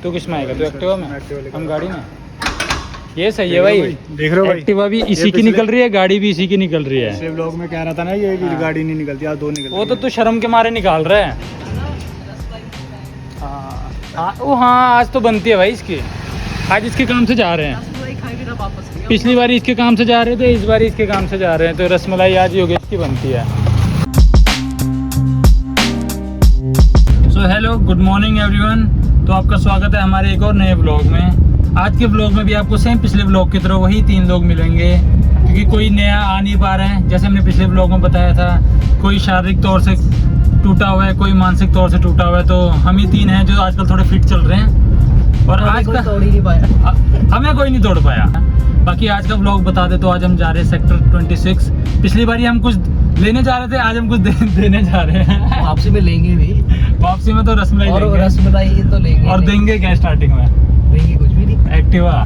तू किस में आएगा? तू एक्टिवा में, हम गाड़ी में। ये सही है भाई, देख रहे हो भाई, एक्टिवा भी इसी की निकल रही है, गाड़ी भी इसी की निकल रही है। पिछले ब्लॉग में कह रहा था ना ये कि गाड़ी नहीं निकलती, आज 2 निकलती। वो तो तू शर्म के मारे निकाल रहा है। हाँ आज तो बनती है भाई इसकी, आज इसके काम से जा रहे हैं। पिछली बार इसके काम से जा रहे थे, इस बार इसके काम से जा रहे हैं, तो रसमलाई आज योगेश की बनती है। So hello, good morning everyone. तो आपका स्वागत है हमारे एक और नए ब्लॉग में। आज के ब्लॉग में भी आपको सेम पिछले ब्लॉग की तरह वही 3 लोग मिलेंगे, क्योंकि कोई नया आ नहीं पा रहे हैं। जैसे हमने पिछले ब्लॉग में बताया था, कोई शारीरिक तौर से टूटा हुआ है, कोई मानसिक तौर से टूटा हुआ है, तो हम ही 3 हैं जो आजकल थोड़े फिट चल रहे हैं। और आज का तोड़ ही नहीं पाया, हमें कोई नहीं तोड़ पाया। बाकी आज का ब्लॉग बता दे तो आज हम जा रहे हैं सेक्टर 26। पिछली बार हम कुछ लेने जा रहे थे, आज हम कुछ देने जा रहे हैं। वापसी में लेंगे भी, वापसी में तो रसमलाई और लेंगे। रसमलाई तो लेंगे। और देंगे क्या स्टार्टिंग में? देंगे कुछ भी नहीं, एक्टिवा।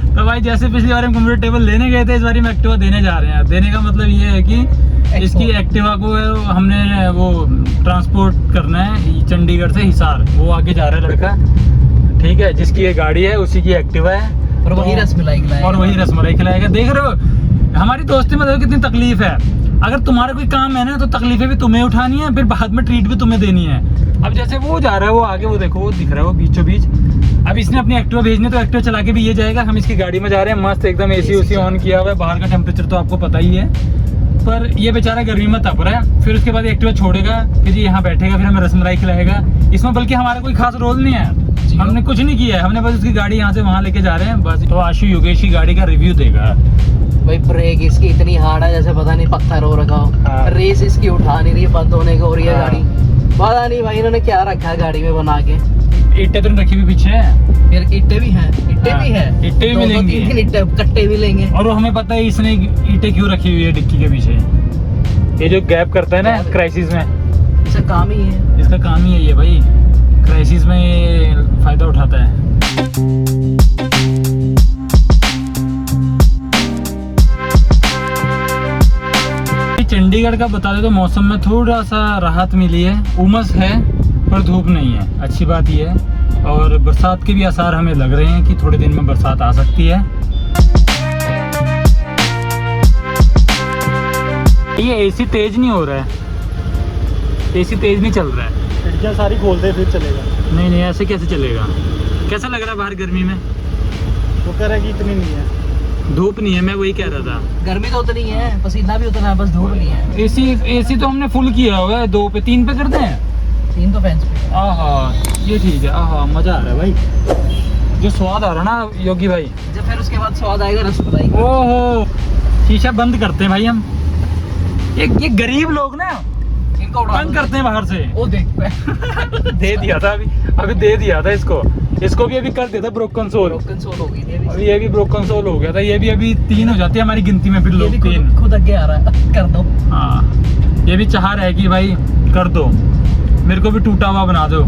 तो भाई जैसे पिछली बार हम कंफर्टेबल लेने गए थे, इस बार हम एक्टिवा देने जा रहे हैं। देने का मतलब ये है कि इसकी एक्टिवा को हमने वो ट्रांसपोर्ट करना है चंडीगढ़ से हिसार। वो आगे जा रहा है लड़का, ठीक है, जिसकी ये गाड़ी है उसी की एक्टिवा है, और वही रसमलाई खिलाएगा। और वही रसमलाई खिलाएगा। देख रहे हो हमारी दोस्ती में देखो कितनी तकलीफ है। अगर तुम्हारा कोई काम है ना, तो तकलीफें भी तुम्हें उठानी है, फिर बाद में ट्रीट भी तुम्हें देनी है। अब जैसे वो जा रहा है, वो आगे, वो देखो, वो दिख रहा है, वो बीचों बीच। अब इसने अपनी एक्टिवा भेजनी, तो एक्टिवा चला के भी ये जाएगा। हम इसकी गाड़ी में जा रहे हैं, मस्त एकदम एसी उसी ऑन किया हुआ है। बाहर का टेम्परेचर तो आपको पता ही है, पर ये बेचारा गर्मी में तप रहा है। फिर उसके बाद एक्टिवा छोड़ेगा, फिर ये यहाँ बैठेगा, फिर हमें रसमलाई खिलाएगा। इसमें बल्कि हमारा कोई खास रोल नहीं है, हमने कुछ नहीं किया है, हमने बस उसकी गाड़ी यहाँ से वहाँ लेके जा रहे हैं बस। तो आशु योगेश की गाड़ी का रिव्यू देगा। भाई ब्रेक इसकी इतनी हार्ड है जैसे पता नहीं पत्थर हो रखा हो। हाँ। रेस इसकी उठा नहीं रही है, बंद होने को हो रही है हाँ। गाड़ी। पता नहीं भाई इन्होंने क्या रखा है गाड़ी में बना के। ईंटें तो रखी हुई पीछे है, फिर ईंटें भी हैं, ईंटें भी हैं, ईंटें भी मिलेंगी, 2-3 ईंटें कट्टे भी लेंगे। और वो हमें पता है इसने ईंटें क्यों रखी हुई है डिक्की के पीछे। ये जो गैप करता है ना क्राइसिस में, इसका काम ही है, इसका काम ही है ये भाई, क्राइसिस में ये फायदा उठाता है। चंडीगढ़ का बता दे तो मौसम में थोड़ा सा राहत मिली है। उमस है पर धूप नहीं है, अच्छी बात ये है। और बरसात के भी आसार हमें लग रहे हैं कि थोड़े दिन में बरसात आ सकती है। ये एसी तेज नहीं हो रहा है, एसी तेज नहीं चल रहा है। खिड़कियाँ सारी खोल दे फिर चलेगा। नहीं नहीं, ऐसे कैसे चलेगा? कैसा लग रहा है बाहर गर्मी में? वो कह रहा है कि इतनी नहीं है, धूप नहीं है, मैं वही कह रहा था। गर्मी तो उतनी है, पसीना भी उतना है, बस धूप नहीं है। एसी तो हमने फुल किया हुआ है, 2 पे 3 पे करते हैं। 3 तो फैंस पे। आहा, ये ठीक है। आहा, मजा आ रहा है भाई, जो स्वाद आ रहा है ना योगी भाई। जब फिर उसके बाद स्वाद आएगा रसमलाई का। ओहो, शीशा बंद करते हैं भाई हम। ये गरीब लोग ना इनको उड़ा बंद करते हैं बाहर से। ओ देख दे दिया था अभी दे दिया था इसको भी अभी कर देता ब्रोकन सोल। ब्रोकन सोल हो गई थी अभी ये भी ब्रोकन सोल हो गया था। ये भी अभी 3 हो जाती है हमारी गिनती में, फिर ये लोग भी 3 खुद आगे आ रहा है, कर दो। हाँ, ये भी चाह रहा है कि भाई कर दो, मेरे को भी टूटा हुआ बना दो।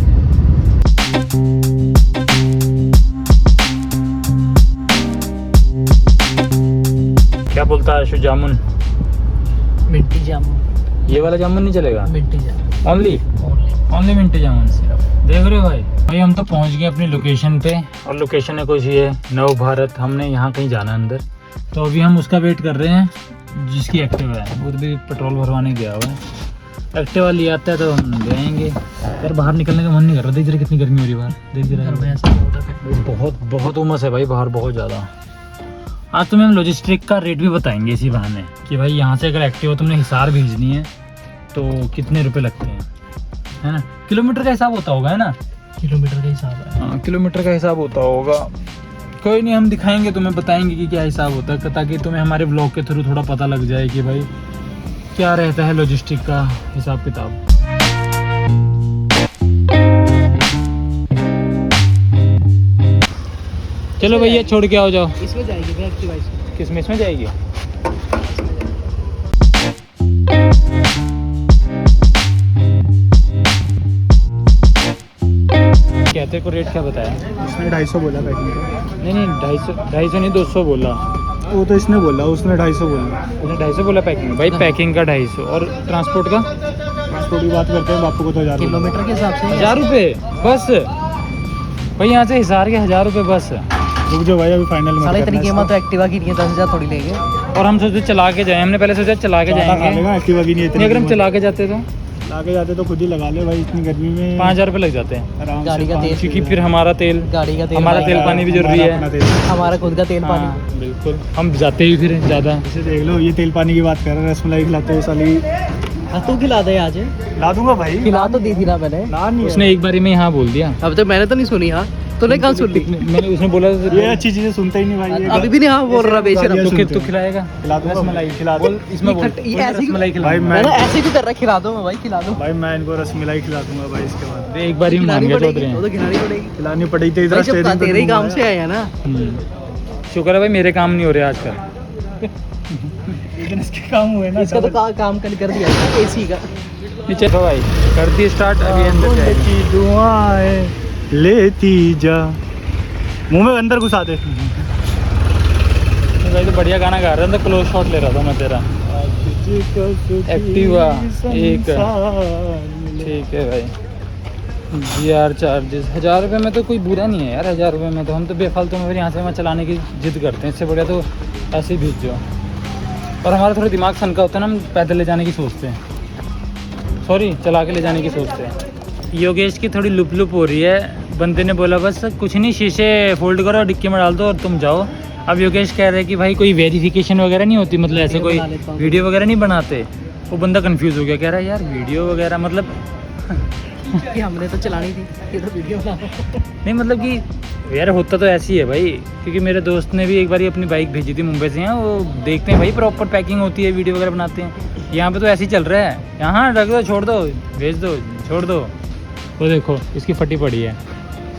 क्या बोलता है आशु? जामुन, मिंटी जामुन। ये वाला जामुन नहीं चलेगा? मिंटी जामुन ओनली मिंटी जामुन सिर्फ। देख रहे हो भाई हम तो पहुंच गए अपनी लोकेशन पे, और लोकेशन है कुछ ये नव भारत। हमने यहाँ कहीं जाना है अंदर, तो अभी हम उसका वेट कर रहे हैं जिसकी एक्टिवा है। वो भी पेट्रोल भरवाने गया हुआ है। एक्टिवा ले आता है तो हम ले आएंगे। यार बाहर निकलने का मन नहीं कर रहा, देख रहे कितनी गर्मी हो रही है बाहर, देख रहे। बहुत उमस है भाई बाहर, बहुत ज़्यादा। आज तुम्हें हम लॉजिस्टिक का रेट भी बताएंगे इसी बहाने कि भाई यहाँ से अगर एक्टिवा तुमने हिसार भेजनी है तो कितने रुपए लगते हैं, है ना? किलोमीटर का हिसाब होता होगा, है ना? किलोमीटर का हिसाब है। हाँ, किलोमीटर का हिसाब होता होगा। कोई नहीं, हम दिखाएंगे तुम्हें, बताएंगे कि क्या हिसाब होता है, ताकि तुम्हें हमारे ब्लॉग के थ्रू थोड़ा पता लग जाए कि भाई क्या रहता है लॉजिस्टिक का हिसाब किताब। चलो भैया छोड़ के आओ, जाओ। इसमें जाएगी क्या एक्टिवा? किसमें? इसमें जाएगी। क्या तेरे को रेट क्या बताया? इसने 250 बोला पैकिंग का। नहीं 250 नहीं, 200 बोला। वो तो इसने बोला, उसने 250 बोला। उसने 250 बोला पैकिंग। भाई पैकिंग का 250, और ट्रांसपोर्ट का? थोड़ी बात करते हैं, बापू को तो 1000 किलोमीटर के हिसाब से 1000 रुपये बस भाई, यहाँ से हिसार के 1000 रुपये बस। रुक जाओ भाई, अभी फाइनल साला इतनी कीमत तो एक्टिवा की नहीं है, 10,000 थोड़ी लेंगे। और हम सोचते चला के जाए, हमने पहले सोचा चला के जाएंगे, एक्टिवा की नहीं इतनी, अगर हम चला के जाते तो लाके जाते तो खुद ही लगा ले भाई, इतनी गर्मी में 5000 रुपये लग जाते हैं, आराम गाड़ी से का 5 तेल, क्योंकि फिर हमारा तेल, गाड़ी का तेल, हमारा भाई, तेल पानी भी जरूरी हमारा अपना है। तेल। हमारा खुद का तेल पानी। हाँ, बिल्कुल, हम जाते ही फिर ज़्यादा। इसे देख लो, ये तेल पानी की बात कर रहा है, रसमलाई खिलाते हो साली। हाँ तू खिला दे आज, ला दूंगा भाई, खिला तो दी थी ना मैंने। ला नहीं है। उसने एक बारी में यहाँ बोल दिया, अब तक मैंने तो नहीं सुनी। हाँ तूने कहाँ सुन ली? मैंने उसने बोला ये अच्छी चीजें सुनता ही नहीं भाई, ये अभी भी नहीं हाँ बोल रहा बेशरम। ये तो सुनते तू हैं। खिलाएगा खिला दूंगा रसमलाई, खिला बोल दूं। इसमें, ये बोल खट- ये बोल ऐसी- रसमलाई खिला। भाई मैंने ऐसे भी कर रहा, खिला दो मैं भाई, खिला दो। भाई मैं इनको रसमलाई खिला दूंगा भाई, इसके बाद एक बारी में मान खिलानी गया पड़ेगी, चौधरी। वो तो खिलानी पड़ेगी खिलानी पड़ी थी भाई, जब तेरे ही काम से आए हैं ना। शुक्र है भाई मेरे काम नहीं हो रहे आजकल। लेकिन इसके काम हुए ना, इसका तो काम कल कर दिया एसी का। नीचे तो भाई कर दी स्टार्ट, अभी अंदर जाएगी। की दुआएं लेती जा, मुंह में अंदर घुसा दे। भाई तो बढ़िया गाना गा रहा था, क्लोज शॉट ले रहा था मैं तेरा। एक्टिवा एक, ठीक है भाई। GR चार्जेस 1000 रुपये में तो कोई बुरा नहीं है यार, 1000 रुपये में तो हम तो बेफालतू में फिर यहाँ से वहाँ चलाने की जिद करते हैं, इससे बढ़िया तो ऐसे ही भेज जाओ। और हमारा थोड़ा दिमाग सनका होता है ना, हम पैदल ले जाने की सोचते हैं, सॉरी चला के ले जाने की सोचते हैं। योगेश की थोड़ी लुप लुप हो रही है, बंदे ने बोला बस कुछ नहीं, शीशे फोल्ड करो और डिक्की में डाल दो और तुम जाओ। अब योगेश कह रहे हैं कि भाई कोई वेरिफिकेशन वगैरह नहीं होती, मतलब ऐसे कोई वीडियो वगैरह नहीं बनाते। वो बंदा कंफ्यूज हो गया, कह रहा है यार वीडियो वगैरह मतलब कि हमने तो चलानी थी, ये तो वीडियो बना। नहीं मतलब कि यार होता तो ऐसी है भाई, क्योंकि मेरे दोस्त ने भी एक बार अपनी बाइक भेजी थी मुंबई से यहाँ, वो देखते हैं भाई प्रॉपर पैकिंग होती है, वीडियो वगैरह बनाते हैं। यहाँ पे तो ऐसे ही चल रहा है, यहाँ रख दो, छोड़ दो, भेज दो, छोड़ दो। वो देखो इसकी फटी पड़ी है।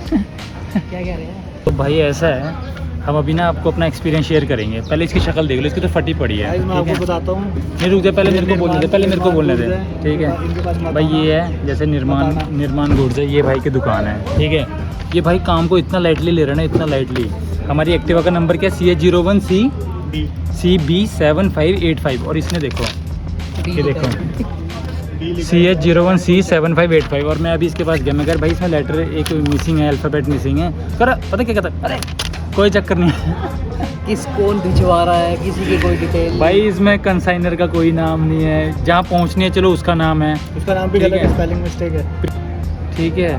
क्या कह रहे हैं? तो भाई ऐसा है, हम अभी ना आपको अपना एक्सपीरियंस शेयर करेंगे। पहले इसकी शक्ल देख लो, इसकी तो फटी पड़ी है, गाइस मैं ठीक आपको है? बताता हूँ, नहीं रुक जा, पहले मेरे को बोलने दे, पहले मेरे को बोलने दे, ठीक है इनके पास मत भाई। आना। ये है जैसे निर्माण गुड्स है, ये भाई की दुकान है, ठीक है? ये भाई काम को इतना लाइटली ले रहे हैं ना, इतना लाइटली। हमारी एक्टिवा का नंबर क्या है? CH01C D CB7585। और इसने देखो, ये देखो डी लिखा है। CH01C 7585। और मैं अभी इसके पास गया, मैं कह भाई इसमें लेटर एक मिसिंग है, अल्फ़ाबेट मिसिंग है। कर पता क्या कहता, अरे कोई चक्कर नहीं है किस कौन भिजवा रहा है, किसी की कोई डिटेल भाई, इसमें कंसाइनर का कोई नाम नहीं है, जहाँ पहुँचनी है चलो उसका नाम है, उसका नाम भी ठीक गलत है। है, स्पेलिंग मिस्टेक है। ठीक है?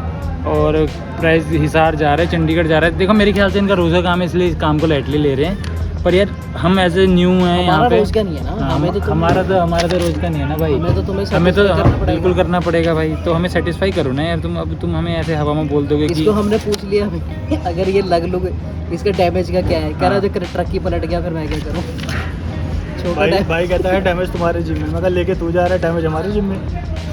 और प्राइस हिसार जा रहा है, चंडीगढ़ जा रहा है। देखो मेरे ख्याल से इनका रोज़ा काम है, इसलिए इस काम को लाइटली ले रहे हैं। पर यार हम एज ए न्यू हैं यहाँ हमारा पे, रोज का नहीं है ना, हाँ, हमें तो हमारा तो रोज़ का नहीं है ना भाई, हमें तो तुम्हें हमें तो satisfy करना पड़ेगा। बिल्कुल करना पड़ेगा भाई। तो हमें सेटिस्फाई करो ना यार, तुम हमें ऐसे हवा में बोल दोगे कि इसको हमने पूछ लिया अगर ये लग लुग इसका डैमेज का क्या है, कह रहा है जो ट्रक ही पलट गया, फिर मैं क्या करूँ? छोटा भाई डैमेज। भाई कहता है डैमेज तुम्हारे जिम में, मतलब लेके तू जा रहा है, डैमेज हमारे जिम में।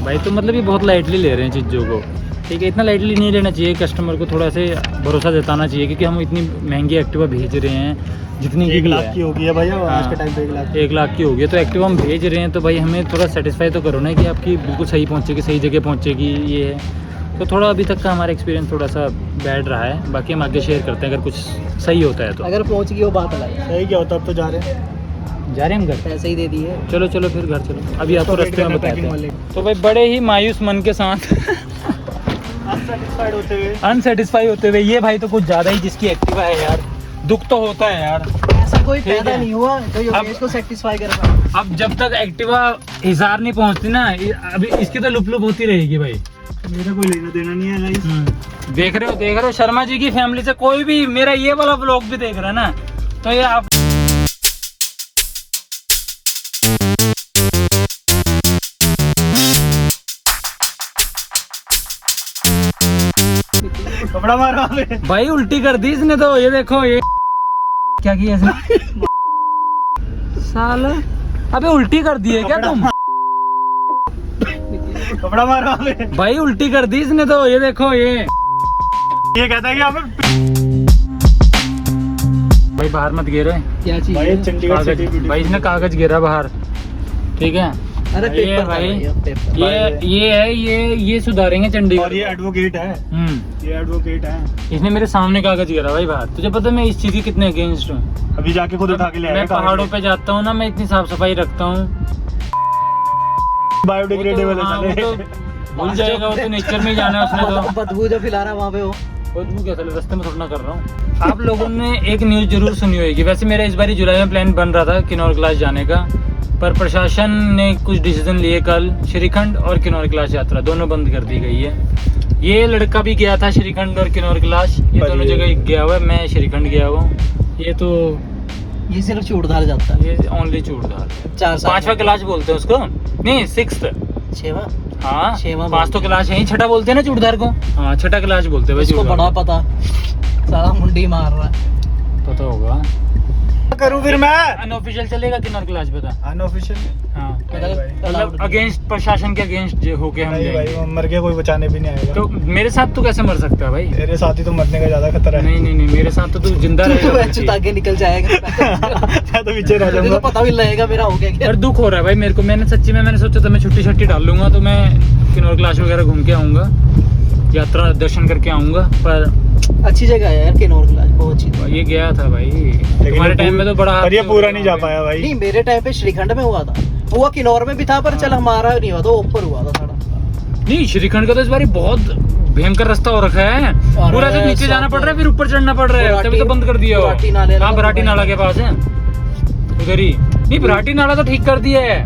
भाई तो मतलब ये बहुत लाइटली ले रहे हैं चीज़ों को, ठीक है? इतना लाइटली नहीं लेना चाहिए, कस्टमर को थोड़ा से भरोसा जताना चाहिए, क्योंकि हम इतनी महंगी एक्टिवा भेज रहे हैं, जितनी की 1 भी लाख है। की होगी है भैया, आज के हाँ। टाइम पे 1 लाख। 1 लाख की होगी, तो एक्टिवा हम भेज रहे हैं, तो भाई हमें थोड़ा सेटिस्फाई तो करो ना कि आपकी बिल्कुल सही पहुंचेगी, सही जगह पहुंचेगी। ये है तो थोड़ा अभी तक का हमारा एक्सपीरियंस थोड़ा सा बैड रहा है, बाकी हम आगे शेयर करते हैं अगर कुछ सही होता है तो। अगर पहुंच गई वो बात अलग है, सही क्या होता, अब तो जा रहे हैं। जा रहे हैं हम घर? पैसे ही दे दिए। चलो चलो फिर घर चलो, अभी आपको तो रास्ते में वेट बताते करना हैं। पैकिंग तो भाई बड़े ही मायूस मन के साथ अनसेटिस्फाइड होते हुए अनसेटिस्फाई होते हुए, ये भाई तो कुछ ज़्यादा ही जिसकी एक्टिवा है यार, दुख तो होता है यार। ऐसा कोई ठीक पैदा है। नहीं हुआ जो योगेश को सेटिस्फाई कर पाए। अब जब तक एक्टिवा हिसार नहीं पहुंचती ना, अभी इसकी तो लुप लुप होती रहेगी भाई। मेरा कोई लेना देना नहीं है गाइस। देख रहे हो शर्मा जी की फैमिली से कोई भी मेरा ये वाला ब्लॉग भी देख रहा है ना, तो ये आप कपड़ा मारा आपने। भाई उल्टी कर दी इसने तो, ये देखो ये क्या किया इसने साला, अबे उल्टी कर दी है क्या तुम? कपड़ा मारा आपने। भाई उल्टी कर दी इसने तो, ये देखो ये कहता है कि हमें भाई बाहर मत गिरे क्या चीज भाई है? चंडीगढ़ कागज, सिटी भाई इसने कागज गिरा बाहर, ठीक है? अरे ये पेपर भाई, पेपर। ये सुधारेंगे और चंडीगढ़। ये एडवोकेट है, ये एडवोकेट है। इसने मेरे सामने कागज गिरा भाई बाहर। तुझे पता है मैं इस चीज की कितने अगेंस्ट हूँ? अभी जाके खुद उठा के ले मैं आएगा पहाड़ों पे जाता हूँ ना, मैं इतनी साफ सफाई रखता हूँ। बायोडिग्रेडेबल है हाँ, वो साले। तो भूल जाएगा, वो तो नेचर में ही जाना है उसने तो। बदबू जो फैला रहा है वहाँ पे वो। बदबू क्या साले, रास्ते में थोड़ा ना कर रहा हूँ। आप लोगों ने एक न्यूज़ जरूर सुनी होगी, वैसे मेरा इस बार जुलाई में प्लान बन रहा था किन्नौर क्लास जाने का, पर प्रशासन ने कुछ डिसीजन लिए। कल श्रीखंड और किन्नौर क्लास यात्रा दोनों बंद कर दी गई है। ये लड़का भी गया था श्रीखंड और किन्नौर क्लास, ये दोनों जगह गया हुआ है। मैं श्रीखंड गया हुआ हूँ। ये तो ये सिर्फ चूड़धार जाता है। ये ओनली चूड़धार, 4 साल 5वां क्लास बोलते हैं उसको, नहीं 6th। 6वां। हाँ 6वां 5 तो क्लास है ही, 6ठा बोलते हैं ना चूड़धार को। हाँ 6ठा क्लास बोलते हैं भाई इसको चूड़धार बड़ा को। पता, साला मुंडी मार रहा है। पता होगा। करूँ फिर मैं अनऑफिशियल चलेगा किन्नौर क्लास पे था। अनऑफिशियल। हाँ नहीं भाई, मतलब अगेंस्ट प्रशासन के अगेंस्ट होके हम नहीं भाई, जाएंगे। वो मर के कोई बचाने भी नहीं आएगा। तो मेरे साथ तो कैसे मर सकता है भाई? तेरे साथ ही तो मरने का ज्यादा खतरा है। नहीं नहीं नहीं, मेरे साथ तो तू जिंदा तू रहेगा। बच्चे आगे निकल जाएगा। मैं तो पीछे रह तुझे तो जाऊंगा। पता भी नहीं लगेगा मेरा हो गया क्या। और दुख हो रहा है भाई मेरे को। मैंने सच्ची में मैंने सोचा था मैं छुट्टी छट्टी डाल लूंगा तो मैं किन्नौर क्लास वगैरह घूम के आऊँगा, यात्रा दर्शन करके आऊँगा। पर अच्छी जगह है यार किन्नौर क्लास, बहुत अच्छी। ये गया था भाई, लेकिन तुम्हारे टाइम में तो बड़ा। पर ये पूरा नहीं जा पाया भाई। नहीं मेरे टाइम पे श्रीखंड में हुआ था, हुआ किन्नौर में भी था, पर चल हमारा नहीं हुआ था, ऊपर हुआ था थोड़ा। नहीं श्रीखंड का तो इस बार बहुत भयंकर रास्ता हो रखा है। अरे पूरा से नीचे जाना पड़ रहा है, फिर ऊपर चढ़ना पड़ रहा है। बराटी- तभी तो बंद कर दिया हो। बराटी नाले हाँ बराटी नाला के पास है उधर ही। नहीं बराटी नाला तो ठीक कर दिया है,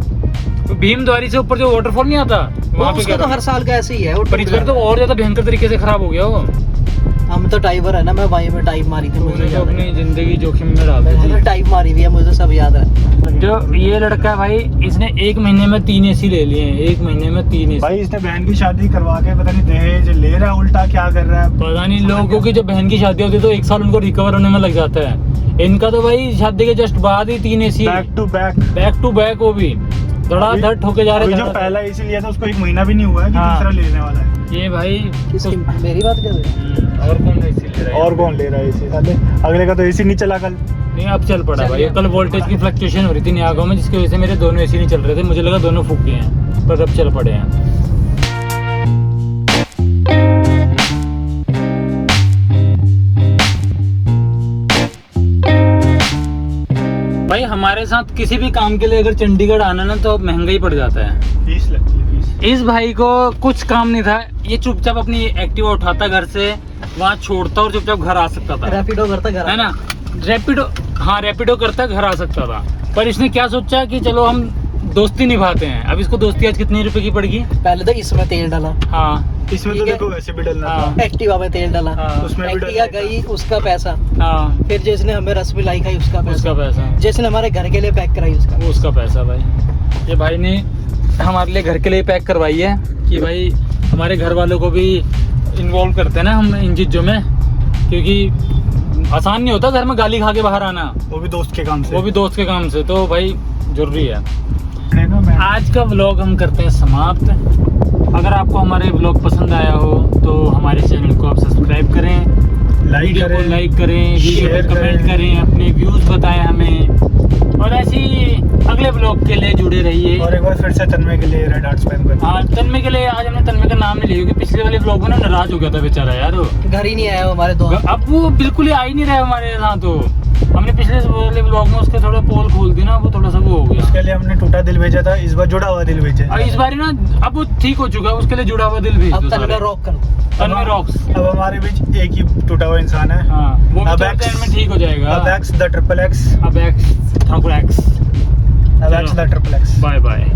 तो भीमद्वारी से ऊपर जो वाटरफॉल नहीं आता वहाँ पे उसका क्या तो हर साल का ऐसे ही है वो पर इस बार तो और ज्यादा भयंकर तरीके से खराब हो गया वो। हम तो टाइवर है ना, मैं वहीं पे टाइप मारी थी, मुझे उन्होंने तो याद अपनी है। जिंदगी जोखिम में डाल मैंने तो दी। टाइप मारी हुई है, मुझे सब याद है। जो ये लड़का है भाई, इसने 1 महीने में 3 एसी ले लिए हैं। 1 महीने में 3 एसी। भाई इसने बहन की शादी करवा के पता नहीं दहेज ले रहा है, उल्टा क्या कर रहा है। पता नहीं, लोगों की जब बहन की शादी होती है तो 1 साल उनको रिकवर होने में लग जाता है। इनका तो भाई शादी के जस्ट बाद ही 3 AC back to back. Back to back, वो भी धड़ाधड़ ठोके जा रहे अभी जो हैं। पहला इसी लिया था उसको 1 महीना भी नहीं हुआ है कि हाँ। दूसरा लेने वाला है। ये भाई किसकी, मेरी बात कर रहे हैं? और कौन एसी ले रहा है? और कौन ले रहा है इसी साले, अगले का तो एसी नहीं चला कल। नहीं अब चल पड़ा चल भाई। गया। कल वोल्टेज की फ्लक्चुएशन हो रही थी नियागों में, जिसकी वजह से मेरे दोनों एसी नहीं चल रहे थे। मुझे लगा दोनों फूक गए हैं, पर अब चल पड़े हैं। भाई हमारे साथ किसी भी काम के लिए अगर चंडीगढ़ आना ना तो महंगा ही पड़ जाता है। फीस लगती है, फीस। इस भाई को कुछ काम नहीं था, ये चुपचाप अपनी एक्टिवा उठाता घर से, वहाँ छोड़ता और चुपचाप घर आ सकता था, रैपिडो करता घर है ना। रैपिडो, हाँ रैपिडो करता घर आ सकता था। पर इसने क्या सोचा कि चलो हम दोस्ती निभाते हैं। अब इसको दोस्ती आज कितने रुपए की पड़ेगी? पहले तो इसमें तेल डाला, हाँ इसमें तो ठीक है। देखो वैसे भी डलना हाँ। था। एक्टिवा में तेल डाला, हाँ, उसमें भी एक्टिवा डलना गई उसका पैसा, हाँ फिर जिसने हमें रसमलाई खाई उसका उसका पैसा, पैसा, जिसने हमारे घर के लिए पैक कराई उसका। वो उसका पैसा। भाई ये भाई ने हमारे लिए घर के लिए पैक करवाई है कि भाई हमारे घर वालों को भी इन्वॉल्व करते हैं ना हम इन चीज़ों में, क्योंकि आसान नहीं होता घर में गाली खा के बाहर आना, वो भी दोस्त के काम से। वो भी दोस्त के काम से। तो भाई जरूरी है। ना मैं आज का व्लॉग हम करते हैं समाप्त। अगर आपको हमारे व्लॉग पसंद आया हो तो हमारे चैनल को आप सब्सक्राइब करें, लाइक वीडियो को करें, लाइक करें, वीडियो शेयर पे कमेंट करें। करें, अपने व्यूज़ बताएं हमें, और ऐसी अगले व्लॉग के लिए जुड़े रहिए। और एक बार फिर से तन्मय के लिए रेड हार्ट स्पैम कर। हाँ तन्मय के लिए आज हमने तन्मय का नाम नहीं लिया, क्योंकि पिछले वाले व्लॉग में ना नाराज हो गया था बेचारा यार वो। घर ही नहीं आया वो हमारे दोस्त। अब वो बिल्कुल ही आ ही नहीं रहा है हमारे यहाँ। तो हमने पिछले वाले व्लॉग में उसके थोड़ा पोल खोल दी ना, वो थोड़ा सा वो हो गया। उसके लिए हमने टूटा दिल भेजा था, इस बार जुड़ा हुआ दिल भेजा और है। इस बार ना अब वो ठीक हो चुका है, उसके लिए जुड़ा हुआ दिल भेज अब दो तन्मय सारे। रॉक कर दो। तन्मय रॉक्स। अब हमारे बीच एक ही टूटा हुआ इंसान है। हाँ वो भी अब थोड़े X- टाइम में ठीक हो जाएगा। अब एक्स द ट्रिपल एक्स। अब एक्स, ट्रिपल एक्स। अब x the triple x. Bye bye.